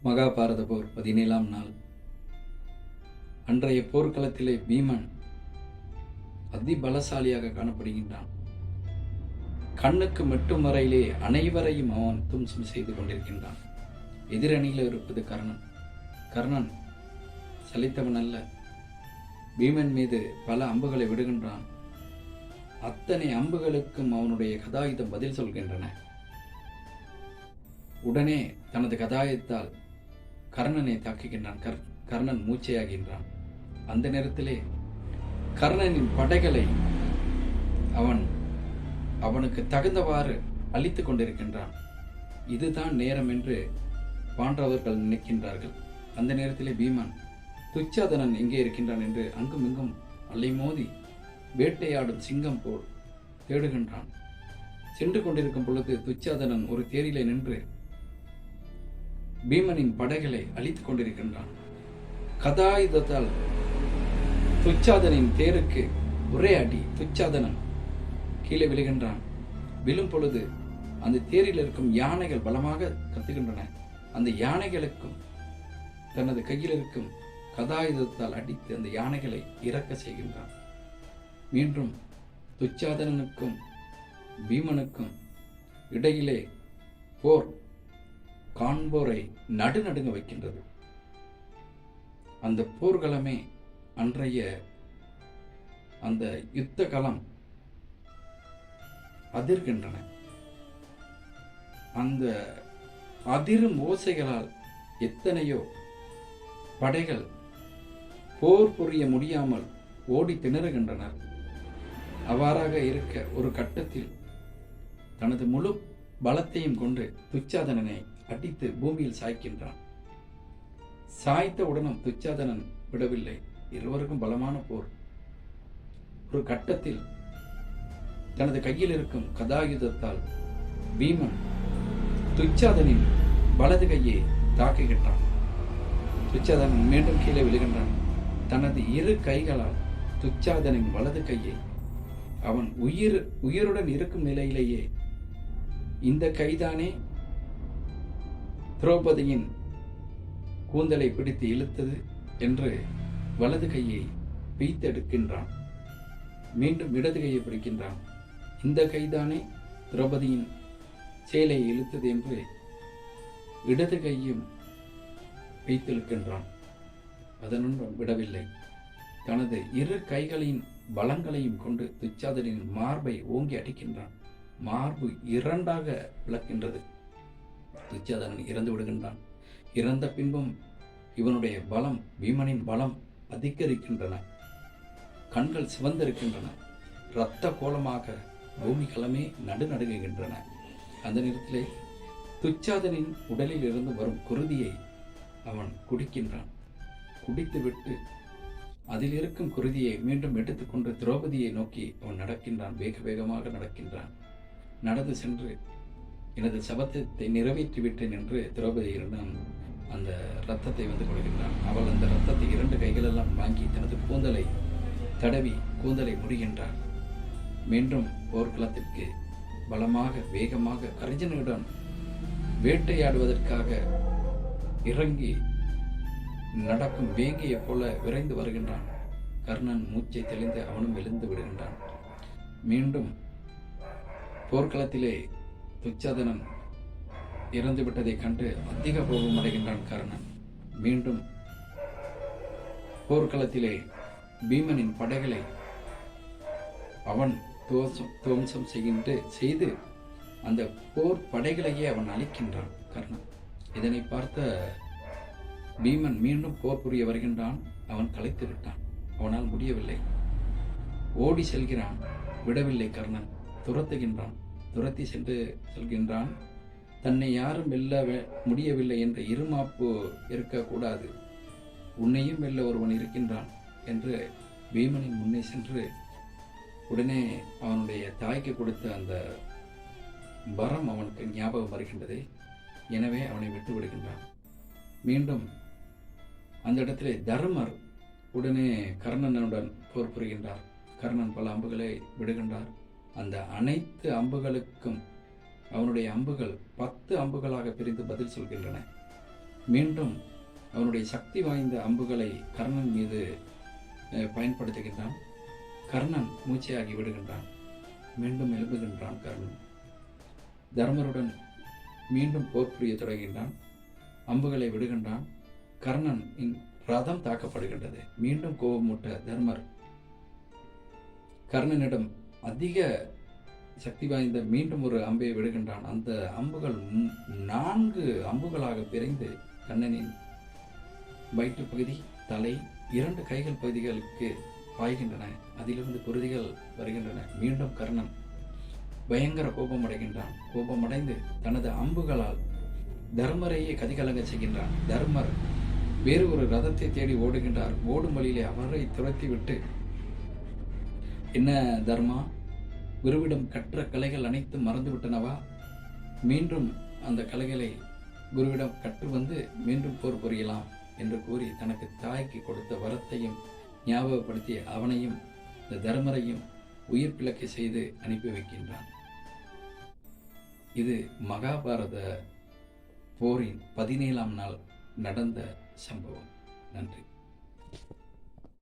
மகாபாரத போர் 17ஆம் நாள். அன்றைய போர்க்களத்திலே பீமன் அதிபலசாலியாக காணப்படுகின்றான். கண்ணுக்கு மெட்டும் வரையிலே அனைவரையும் அவன் தும்சம் செய்து கொண்டிருக்கின்றான். எதிரணியில் இருப்பது கர்ணன். கர்ணன் சலித்தவன் அல்ல. பீமன் மீது பல அம்புகளை விடுகின்றான். அத்தனை அம்புகளுக்கும் அவனுடைய கதாயுதம் பதில் சொல்கின்றன. உடனே தனது கதாயுதத்தால் கர்ணனை தாக்குகின்றான். கர்ணன் மூச்சையாகின்றான். அந்த நேரத்திலே கர்ணனின் படைகளை அவனுக்கு தகுந்தவாறு அழித்துக் கொண்டிருக்கின்றான். இதுதான் நேரம் என்று பாண்டவர்கள் நினைக்கின்றார்கள். அந்த நேரத்திலே பீமன் துச்சாதனன் எங்கே இருக்கின்றான் என்று அங்கும் இங்கும் அலைமோதி வேட்டையாடும் சிங்கம் போல் தேடுகின்றான். சென்று கொண்டிருக்கும் பொழுது துச்சாதனன் ஒரு தேரிலே நின்று பீமனின் படைகளை அழித்துக் கொண்டிருக்கின்றான். கதாயுதத்தால் துச்சாதனின் தேருக்கு ஒரே அடி. துச்சாதனன் கீழே விழுகின்றான். விழும் பொழுது அந்த தேரில் இருக்கும் யானைகள் பலமாக கத்துகின்றன. அந்த யானைகளுக்கும் தனது கையில் இருக்கும் கதாயுதத்தால் அடித்து அந்த யானைகளை இறக்க செய்கின்றான். மீண்டும் துச்சாதனனுக்கும் பீமனுக்கும் இடையிலே போர் காண்போரை நடுநடுங்க வைக்கின்றது. அந்த போர்களமே அன்றைய அந்த யுத்த களம் அதிர்கின்றன. அந்த அதிரும் ஓசைகளால் எத்தனையோ படைகள் போர் புரிய முடியாமல் ஓடி திணறுகின்றனர். அவ்வாறாக இருக்க ஒரு கட்டத்தில் தனது முழு பலத்தையும் கொண்டு துச்சாதனனை அடித்து பூமியில் சாய்க்கின்றான். சாய்த்த உடனும் துச்சாதனன் விடவில்லை. இருவருக்கும் பலமான போர். ஒரு கட்டத்தில் தனது கையில் இருக்கும் கதாயுதத்தால் பீமன் துச்சாதனின் வலது கையை தாக்குகின்றான். துச்சாதனன் மீண்டும் கீழே விழுகின்றான். தனது இரு கைகளால் துச்சாதனின் வலது கையை அவன் உயிருடன் இருக்கும் நிலையிலேயே இந்த கைதானே திரௌபதியின் கூந்தலை பிடித்து இழுத்தது என்று வலது கையை பிய்த்தெடுக்கின்றான். மீண்டும் இடது கையை பிடிக்கின்றான். இந்த கைதானே திரௌபதியின் சேலையை இழுத்தது என்று இடது கையும் பிய்த்தெழுக்கின்றான். அதனுடன் விடவில்லை. தனது இரு கைகளின் பலங்களையும் கொண்டு துச்சாதனின் மார்பை ஓங்கி அடிக்கின்றான். மார்பு இரண்டாக விளக்கின்றது. துச்சாதனன் இறந்து விடுகின்றான். இறந்த பின்பும் இவனுடைய பலம், பீமனின் பலம் அதிகரிக்கின்றன. கண்கள் சிவந்திருக்கின்றன. இரத்த கோலமாக பூமி களமே நடுநடுங்குகின்றன. அந்த நேரத்திலே துச்சாதனின் உடலில் இருந்து வரும் குருதியை அவன் குடிக்கின்றான். குடித்துவிட்டு அதில் இருக்கும் குருதியை மீண்டும் எடுத்துக்கொண்டு திரௌபதியை நோக்கி அவன் நடக்கின்றான். வேக வேகமாக நடக்கின்றான். நடந்து சென்று எனது சபதத்தை நிறைவேற்றிவிட்டேன் என்று திரௌபதியிடம் அந்த இரத்தத்தை கொடுக்கின்றான். அவள் அந்த இரத்தத்தை 2 கைகளெல்லாம் வாங்கி தனது கூந்தலை தடவி கூந்தலை முடிகின்றான். மீண்டும் போர்க்களத்திற்கு பலமாக வேகமாக அர்ஜுனனுடன் வேட்டையாடுவதற்காக இறங்கி நடக்கும் வேங்கையை போல விரைந்து வருகின்றான். கர்ணன் மூச்சை தெளிந்து அவனும் எழுந்து விடுகின்றான். மீண்டும் போர்க்களத்திலே துச்சாதனன் இறந்து விட்டதை கண்டு அதிக கோபம் அடைகின்றான் கர்ணன். மீண்டும் போர்க்களத்திலே பீமனின் படைகளை அவன் துவம்சம் செய்து அந்த போர் படைகளையே அவன் அழிக்கின்றான் கர்ணன். இதனை பார்த்த பீமன் மீண்டும் போர் புரிய வருகின்றான். அவன் களைத்து விட்டான். அவனால் முடியவில்லை. ஓடி செல்கிறான். விடவில்லை கர்ணன். துரத்துகின்றான். துரத்தி சென்று செல்கின்றான். தன்னை யாரும் வெல்ல முடியவில்லை என்ற இருமாப்பு இருக்கக்கூடாது, உன்னையும் வெல்ல ஒருவன் இருக்கின்றான் என்று பீமனின் முன்னே சென்று உடனே அவனுடைய தாய்க்கு கொடுத்த அந்த வரம் அவனுக்கு ஞாபகம் வருகின்றது. எனவே அவனை விட்டு விடுகின்றான். மீண்டும் அந்த இடத்திலே தர்மர் உடனே கர்ணனுடன் போர் புரிகின்றார். கர்ணன் பல அம்புகளை விடுகின்றார். அந்த அனைத்து அம்புகளுக்கும் அவனுடைய அம்புகள் 10 அம்புகளாக பிரிந்து பதில் சொல்கின்றன. மீண்டும் அவனுடைய சக்தி வாய்ந்த அம்புகளை கர்ணன் மீது பயன்படுத்துகின்றான். கர்ணன் மூச்சையாகி விடுகின்றான். மீண்டும் எழுப்புகின்றான் கர்ணன். தர்மருடன் மீண்டும் போர் புரிய தொடங்குகின்றான். அம்புகளை விடுகின்றான். கர்ணன் ரதம் தாக்கப்படுகின்றது. மீண்டும் கோபமூட்ட தர்மர் கர்ணனிடம் அதிக சக்தி வாய்ந்த மீண்டும் ஒரு அம்பை விடுகின்றான். அந்த அம்புகள் 4 அம்புகளாக பிரிந்து கர்ணனின் வயிற்று பகுதி, தலை, 2 கைகள் பகுதிகளுக்கு பாய்கின்றன. அதிலிருந்து குருதிகள் வருகின்றன. மீண்டும் கர்ணன் பயங்கர கோபமடைகின்றான். கோபமடைந்து தனது அம்புகளால் தர்மரையே கதிகலங்க செய்கின்றான். தர்மர் வேறு ஒரு ரதத்தை தேடி ஓடுகின்றார். ஓடும் வழியிலே அவரை துரத்திவிட்டு, என்ன தர்மா, குருவிடம் கற்ற கலைகள் அனைத்தும் மறந்துவிட்டனவா? மீண்டும் அந்த கலைகளை குருவிடம் கற்று வந்து மீண்டும் போர் புரியலாம் என்று கூறி தனக்கு தாய்க்கு கொடுத்த வரத்தையும் ஞாபகப்படுத்தி அவனையும் இந்த தர்மரையும் உயிர் பிளக்க செய்து அனுப்பி வைக்கின்றான். இது மகாபாரத போரின் 17ஆம் நாள் நடந்த சம்பவம். நன்றி.